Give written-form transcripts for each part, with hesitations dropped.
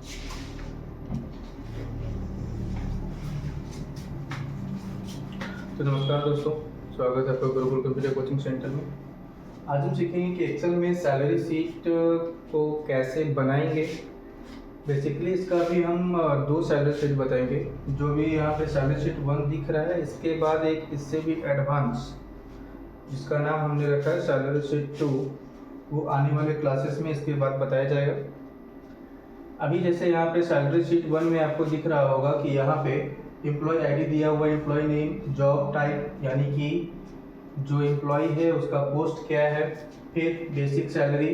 तो नमस्कार दोस्तों, स्वागत है आपका गुरुकुल कंप्यूटर कोचिंग सेंटर में। आज हम सीखेंगे कि एक्सेल में सैलरी शीट को कैसे बनाएंगे। बेसिकली इसका भी हम दो सैलरी शीट बताएंगे। जो भी यहाँ पे सैलरी शीट 1 दिख रहा है, इसके बाद एक इससे भी एडवांस जिसका नाम हमने रखा है सैलरी शीट 2, वो आने वाले क्लासेस में इसके बाद बताया जाएगा। अभी जैसे यहाँ पे सैलरी शीट 1 में आपको दिख रहा होगा कि यहाँ पे एम्प्लॉय आईडी दिया हुआ है, एम्प्लॉय नेम, जॉब टाइप यानी कि जो एम्प्लॉय है उसका पोस्ट क्या है, फिर बेसिक सैलरी,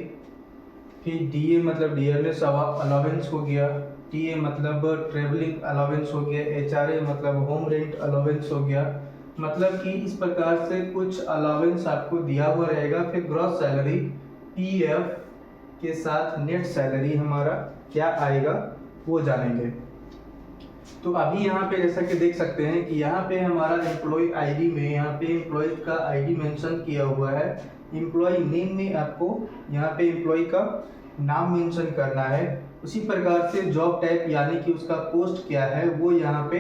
फिर डीए मतलब डियरनेस अलाउंस हो गया, टीए मतलब ट्रेवलिंग अलाउंस हो गया, एचआरए मतलब होम रेंट अलाउंस हो गया। मतलब कि इस प्रकार से कुछ अलाउंस आपको दिया हुआ रहेगा। फिर ग्रॉस सैलरी, पीएफ के साथ नेट सैलरी हमारा क्या आएगा वो जानेंगे। तो अभी यहाँ पे जैसा कि देख सकते हैं कि यहाँ पे हमारा एम्प्लॉय आईडी में यहाँ पे एम्प्लॉय का आईडी मेंशन किया हुआ है। एम्प्लॉय नेम में आपको यहाँ पे एम्प्लॉय का नाम मेंशन करना है। उसी प्रकार से जॉब टाइप यानी कि उसका पोस्ट क्या है वो यहाँ पे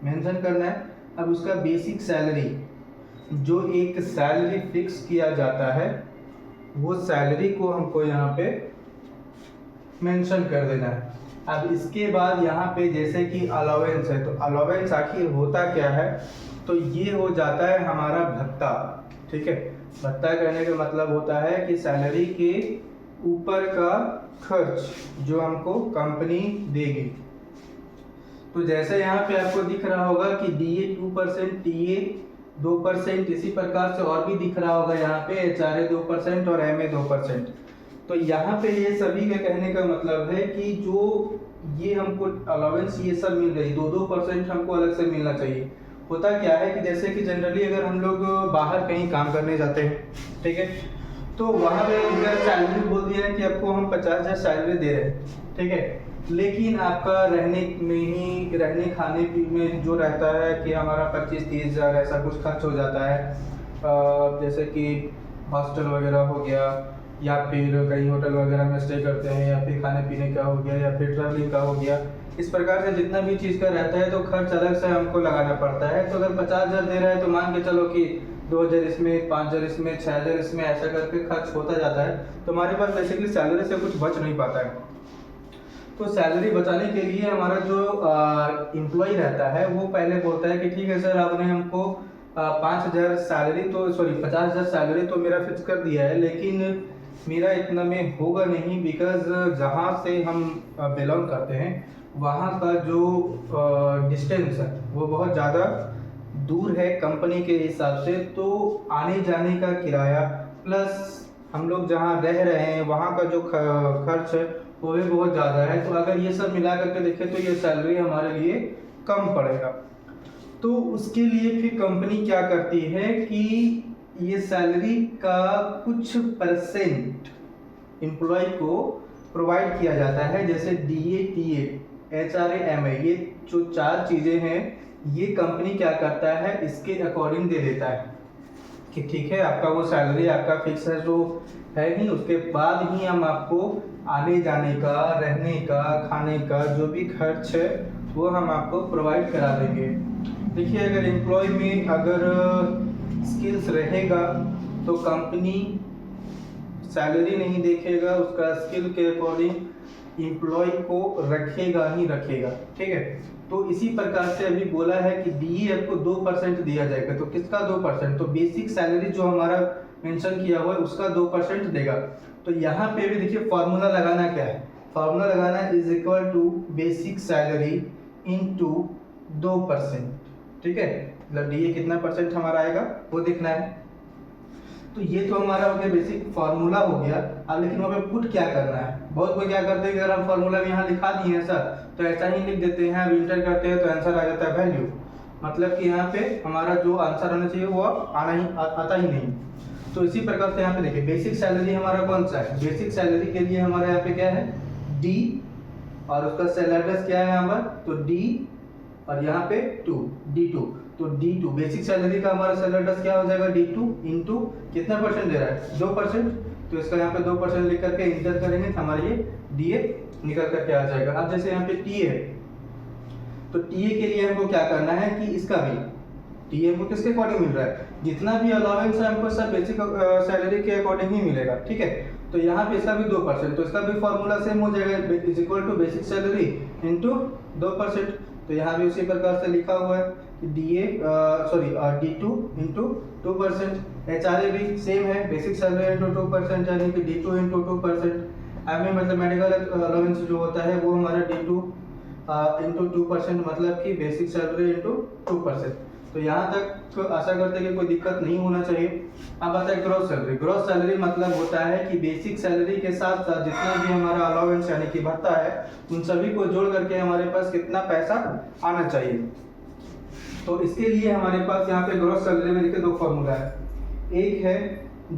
मेंशन करना है। अब उसका बेसिक सैलरी, जो एक सैलरी फिक्स किया जाता है, वो सैलरी को हमको यहाँ पे मेंशन कर देना है। अब इसके बाद यहाँ पे जैसे कि अलाउंस है, तो अलाउंस आखिर होता क्या है, तो ये हो जाता है हमारा भत्ता। ठीक है, भत्ता कहने का मतलब होता है कि सैलरी के ऊपर का खर्च जो हमको कंपनी देगी। तो जैसे यहाँ पे आपको दिख रहा होगा कि डीए 2%, टीए 2%, इसी प्रकार से और भी दिख रहा होगा यहाँ पे एचआरए 2% और एमए 2%। तो यहाँ पे ये सभी का कहने का मतलब है कि जो ये हमको अलाउंस ये सब मिल रही 2% हमको अलग से मिलना चाहिए। होता क्या है कि जैसे कि जनरली अगर हम लोग बाहर कहीं काम करने जाते हैं, ठीक है, तो वहाँ पे अगर सैलरी बोल दिया है कि आपको हम 50,000 सैलरी दे रहे हैं, ठीक है, लेकिन आपका रहने खाने में जो रहता है कि हमारा 25-30 हज़ार ऐसा कुछ खर्च हो जाता है। जैसे कि हॉस्टल वगैरह हो गया, या फिर कहीं होटल वगैरह में स्टे करते हैं, या फिर खाने पीने का हो गया, या फिर ट्रैवलिंग का हो गया। इस प्रकार से जितना भी चीज़ का रहता है तो खर्च अलग से हमको लगाना पड़ता है। तो अगर 50,000 दे रहा है तो मान के चलो कि 2,000 इसमें, 5,000 इसमें, 6,000 इसमें, ऐसा करके खर्च होता जाता है। तो हमारे पास बेसिकली सैलरी से कुछ बच नहीं पाता है। तो सैलरी बचाने के लिए हमारा जो एम्प्लॉय रहता है वो पहले बोलता है कि ठीक है सर, आपने हमको 5,000 सैलरी तो 50,000 सैलरी तो मेरा फिक्स कर दिया है, लेकिन मेरा इतना में होगा नहीं, बिकॉज जहाँ से हम बिलोंग करते हैं वहाँ का जो डिस्टेंस है वो बहुत ज़्यादा दूर है कंपनी के हिसाब से। तो आने जाने का किराया प्लस हम लोग जहाँ रह रहे हैं वहाँ का जो खर्च है वो भी बहुत ज़्यादा है। तो अगर ये सब मिला करके देखें तो ये सैलरी हमारे लिए कम पड़ेगा। तो उसके लिए फिर कंपनी क्या करती है कि ये सैलरी का कुछ परसेंट एम्प्लॉय को प्रोवाइड किया जाता है। जैसे डीए, टीए, एचआरए, एमए, ये जो 4 चीज़ें हैं, ये कंपनी क्या करता है इसके अकॉर्डिंग दे देता है कि ठीक है आपका वो सैलरी आपका फिक्स है जो है नहीं, उसके बाद ही हम आपको आने जाने का, रहने का, खाने का जो भी खर्च है वो हम आपको प्रोवाइड करा देंगे। देखिए, अगर एम्प्लॉय में अगर स्किल्स रहेगा तो कंपनी सैलरी नहीं देखेगा, उसका स्किल के अकॉर्डिंग एम्प्लॉय को रखेगा ही रखेगा। ठीक है, तो इसी प्रकार से अभी बोला है कि डीए आपको 2% दिया जाएगा। तो किसका 2%? तो बेसिक सैलरी जो हमारा मेंशन किया हुआ है उसका 2% देगा। तो यहाँ पे भी देखिए फॉर्मूला लगाना क्या है, फॉर्मूला लगाना is equal to basic salary into 2%। ठीक है, मतलब डीए कितना परसेंट हमारा आएगा वो देखना है। तो ये तो हमारा हो गया बेसिक फार्मूला हो गया। अब लेकिन वहाँ पे पुट क्या करना है, बहुत कोई क्या करते हैं कि अगर हम फार्मूला में यहाँ लिखा दिए हैं सर तो ऐसा ही लिख देते हैं, अब इंटर करते हैं तो आंसर आ जाता है वैल्यू। मतलब कि यहाँ पे हमारा जो आंसर आना चाहिए वो आता ही नहीं। तो इसी प्रकार से यहाँ पे देखिए बेसिक सैलरी हमारा कौन सा है, बेसिक सैलरी के लिए हमारे यहाँ पे क्या है डी, और उसका सेल एड्रेस क्या है यहाँ पर, तो डी और यहाँ पे 2, D2। तो D2 बेसिक सैलरी का हमारा सेल एड्रेस क्या हो जाएगा, D2 इंटू कितना परसेंट दे रहा है 2%। तो इसका यहाँ पे 2% लिख करके इंटर करेंगे तो हमारा ये DA निकल करके आ जाएगा। अब जैसे यहाँ पे TA है, तो TA के लिए हमको क्या करना है कि इसका भी TA हमको किसके अकॉर्डिंग मिल रहा है, जितना भी अलाउंस है हमको सब बेसिक सैलरी के अकॉर्डिंग ही मिलेगा, ठीक है। तो यहाँ पे इसका भी 2%, तो इसका भी फॉर्मूला सेम हो जाएगा, is equal to basic salary into 2%। तो यहाँ भी उसी प्रकार से लिखा हुआ है कि D2 इंटू 2%। HRA भी सेम है, बेसिक सैलरी इंटू 2%, यानी कि D2 इंटू 2%। एमए मतलब मेडिकल अलाउंस जो होता है वो हमारा D2 इंटू 2%, मतलब कि बेसिक सैलरी इंटू 2%। तो यहाँ तक तो आशा करते हैं कि कोई दिक्कत नहीं होना चाहिए। अब आता है ग्रॉस सैलरी। ग्रॉस सैलरी मतलब होता है कि बेसिक सैलरी के साथ साथ जितना भी हमारा अलाउंस यानी कि भत्ता है उन सभी को जोड़ करके हमारे पास कितना पैसा आना चाहिए। तो इसके लिए हमारे पास यहाँ पे ग्रॉस सैलरी में देखिए 2 फॉर्मूला है। एक है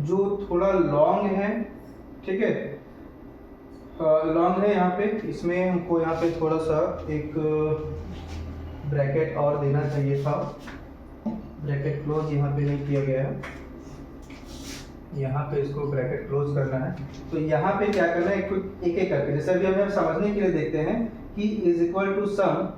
जो थोड़ा लॉन्ग है, ठीक है, लॉन्ग है यहाँ पे, इसमें हमको यहाँ पे थोड़ा सा एक ब्रैकेट और देना चाहिए था, ब्रैकेट क्लोज यहाँ पे नहीं किया गया है, यहाँ पे इसको ब्रैकेट क्लोज करना है। तो यहाँ पे क्या करना है, एक एक करके, जैसे अभी हम समझने के लिए देखते हैं कि is equal to some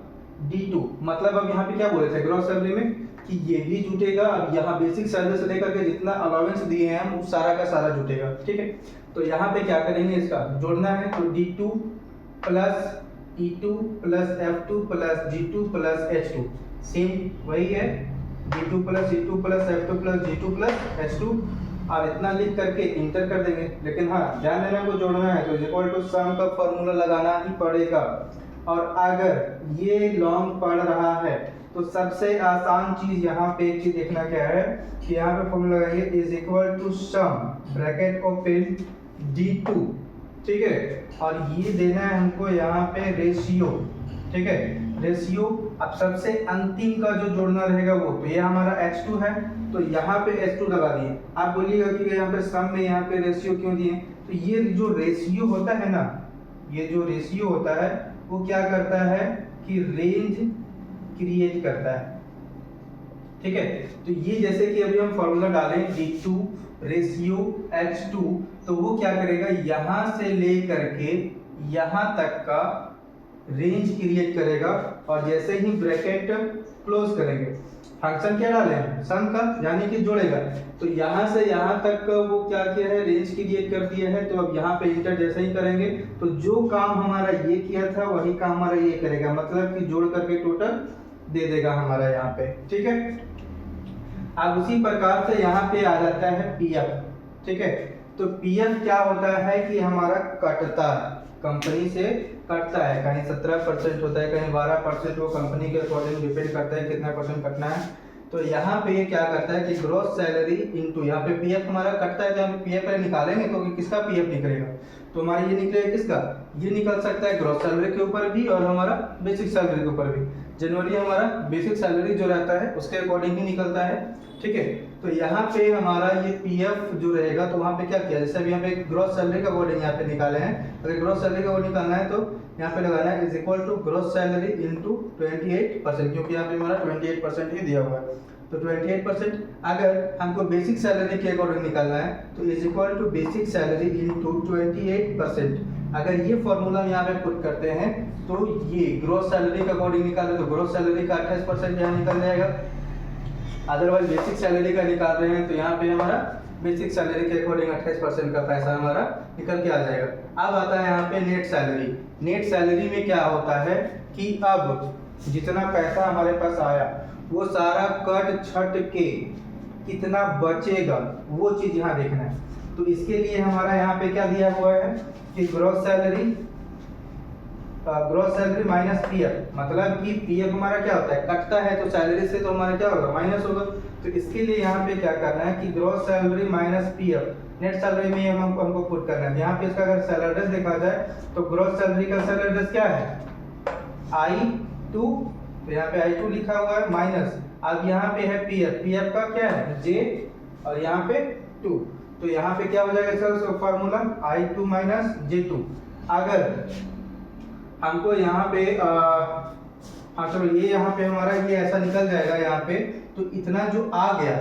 D2, मतलब अब यहाँ पे क्या बोले थे ग्रॉस सैलरी में कि ये भी जुटेगा। अब यहाँ बेसिक सैलरी से लेकर के जितना अलाउंस दिए हैं हम सारा का सारा जुटेगा, ठीक है। तो यहाँ पे क्या करेंगे, इसका जोड़ना है, तो D2 plus E2 plus F2 plus G2 plus H2, same वही है, D2 plus E2 plus F2 plus G2 plus H2। और इतना लिख करके इंटर कर देंगे। लेकिन हाँ ध्यान देना को जोड़ना है तो इज इक्वल टू सम का फॉर्मूला लगाना ही पड़ेगा। और अगर ये लॉन्ग पड़ रहा है तो सबसे आसान चीज यहाँ पे एक चीज देखना क्या है कि यहाँ पे फॉर्मूला लगाएंगे is equal to sum bracket open D2, ठीक है, और ये देना है हमको यहाँ पे रेशियो, ठीक है, रेशियो। अब सबसे अंतिम का जो जोड़ना रहेगा वो, तो ये हमारा H2 है, तो यहाँ पे H2 लगा दिए। आप बोलिएगा कि यहाँ पे सम में यहाँ पे रेशियो क्यों दिए, तो ये जो रेशियो होता है ना, ये जो रेशियो होता है वो क्या करता है कि रेंज क्रिएट करता है, ठीक है। तो ये जैसे कि अभी हम फॉर्मूला डालें D2 रेशियो H2, तो वो क्या करेगा, यहाँ से लेकर के यहाँ तक का रेंज क्रिएट करेगा। और जैसे ही ब्रैकेट क्लोज करेंगे, फंक्शन क्या डालें, सम का, यानी कि जोड़ेगा। तो यहाँ से यहाँ तक वो क्या किया है, रेंज क्रिएट कर दिया है। तो अब यहाँ पे इंटर जैसे ही करेंगे तो जो काम हमारा ये किया था वही काम हमारा ये करेगा, मतलब कि जोड़ करके टोटल दे देगा हमारा यहाँ पे, ठीक है। अब उसी प्रकार से यहाँ पे आ जाता है PF, ठीक है। तो PF क्या होता है कि हमारा कटता है, कंपनी से कटता है, कहीं 17% होता है, कहीं 12%, वो कंपनी के अकॉर्डिंग डिपेंड करता है कितना % कटना है। तो यहाँ पे ये क्या करता है कि ग्रॉस सैलरी इनटू यहाँ पे PF हमारा कटता है, तो हम PF पहले निकालेंगे तो किसका PF निकलेगा, तो हमारा ये निकलेगा किसका, ये निकल सकता है ग्रॉस सैलरी के ऊपर भी और हमारा बेसिक सैलरी के ऊपर भी। जनरली हमारा बेसिक सैलरी जो रहता है उसके अकॉर्डिंग ही निकलता है, ठीक है। तो यहाँ पे हमारा ये PF जो रहेगा, तो वहाँ पे क्या किया, जैसे अभी यहाँ पे ग्रॉस सैलरी का अकॉर्डिंग यहाँ पे निकाले हैं, अगर ग्रॉस सैलरी का अकॉर्डिंग निकालना है तो यहाँ पे लगाना है is equal to gross salary into 28%, क्योंकि यहाँ पे हमारा 28% ही दिया हुआ है। तो 28%, अगर हमको बेसिक सैलरी के अकॉर्डिंग निकालना है तो is equal to basic salary into 28%। अगर ये फॉर्मूला यहाँ पे पुट करते हैं तो ये ग्रॉस सैलरी के अकॉर्डिंग निकाले तो ग्रॉस सैलरी का 28% यहाँ निकल जाएगा। अदरवाइज बेसिक सैलरी का निकाल रहे हैं तो यहाँ पे हमारा बेसिक सैलरी के अकॉर्डिंग 28% का पैसा हमारा निकल के आ जाएगा। अब आता है यहाँ पे नेट सैलरी। नेट सैलरी में क्या होता है कि अब जितना पैसा हमारे पास आया वो सारा कट छट के कितना बचेगा वो चीज यहाँ देखना है। तो इसके लिए हमारा यहाँ पे क्या दिया हुआ है कि ग्रॉस सैलरी माइनस PF, मतलब कि PF हमारा क्या होता है, कटता है, तो सैलरी से तो हमारा क्या होगा, माइनस होगा। तो इसके लिए यहाँ पे क्या करना है कि gross salary minus PF, net salary में हमको पुट करना है। यहाँ पे इसका अगर सैलरी एड्रेस देखा जाए तो ग्रॉस सैलरी का सैलरी एड्रेस क्या है, I2, तो यहाँ पे I2 लिखा हुआ है माइनस, अब यहाँ पे है PF का क्या है J और यहाँ पे 2, तो यहाँ पे क्या हो जाएगा इसका फॉर्मूला I2 माइनस J2। अगर हमको यहाँ पे हाँ चलो ये यहाँ पे हमारा ये ऐसा निकल जाएगा यहाँ पे, तो इतना जो आ गया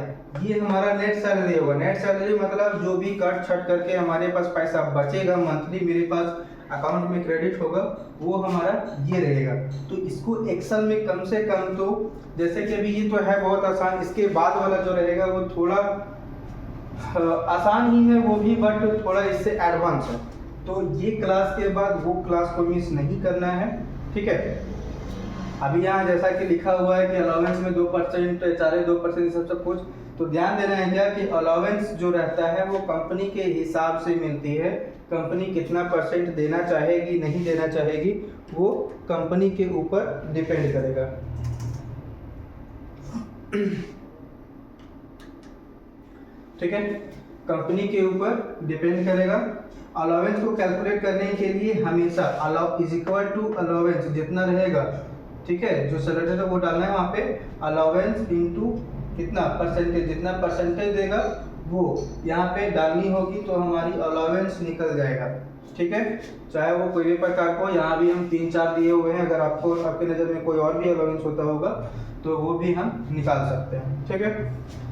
ये हमारा नेट सैलरी होगा। नेट सैलरी मतलब जो भी कट छट करके हमारे पास पैसा बचेगा मंथली मेरे पास अकाउंट में क्रेडिट होगा, वो हमारा ये रहेगा। तो इसको एक्सेल में कम से कम, तो जैसे कि अभी ये तो है बहुत आसान, इसके बाद वाला जो रहेगा वो थोड़ा आसान ही है वो भी, बट थोड़ा इससे एडवांस है। तो ये क्लास के बाद वो क्लास को मिस नहीं करना है, ठीक है। अभी यहाँ जैसा कि लिखा हुआ है कि अलाउंस में 2%, HRA 2%, सब सब कुछ, तो ध्यान देना है क्या कि अलाउंस जो रहता है वो कंपनी के हिसाब से मिलती है। कंपनी कितना परसेंट देना चाहेगी नहीं देना चाहेगी वो कंपनी के ऊपर डिपेंड करेगा। ठीक है, कंपनी के ऊपर डिपेंड करेगा। अलाउंस को कैलकुलेट करने के लिए हमेशा allow is equal to allowance जितना रहेगा, ठीक है, जो सैलरी है वो डालना है वहाँ पे, अलाउंस इनटू कितना परसेंटेज, जितना परसेंटेज देगा वो यहाँ पे डालनी होगी, तो हमारी अलाउंस निकल जाएगा। ठीक है, चाहे वो कोई भी प्रकार को, यहाँ भी हम 3-4 दिए हुए हैं, अगर आपको आपके नज़र में कोई और भी अलाउंस होता होगा तो वो भी हम निकाल सकते हैं। ठीक है,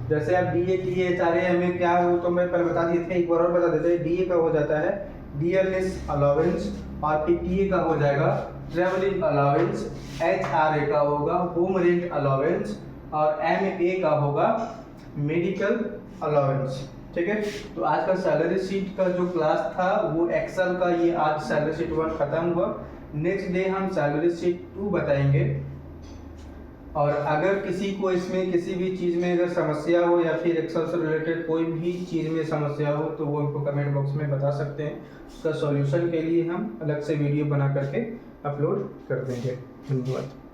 जैसे आप DA, TA, HRA में क्या हो तो मैं पहले बता दिए थे, एक बार और बता देते हैं। DA का हो जाता है डियरनेस अलाउंस, और PTA का हो जाएगा ट्रैवलिंग अलाउंस, HRA का होगा होम रेंट अलाउंस, और MA का होगा मेडिकल अलाउंस। ठीक है, तो आज का सैलरी शीट का जो क्लास था वो एक्सेल का, ये आज सैलरी शीट 1 खत्म हुआ। नेक्स्ट डे हम सैलरी शीट 2 बताएंगे। और अगर किसी को इसमें किसी भी चीज़ में अगर समस्या हो या फिर एक्सेल से रिलेटेड कोई भी चीज़ में समस्या हो तो वो हमको कमेंट बॉक्स में बता सकते हैं। उसका सॉल्यूशन के लिए हम अलग से वीडियो बना करके अपलोड कर देंगे। धन्यवाद।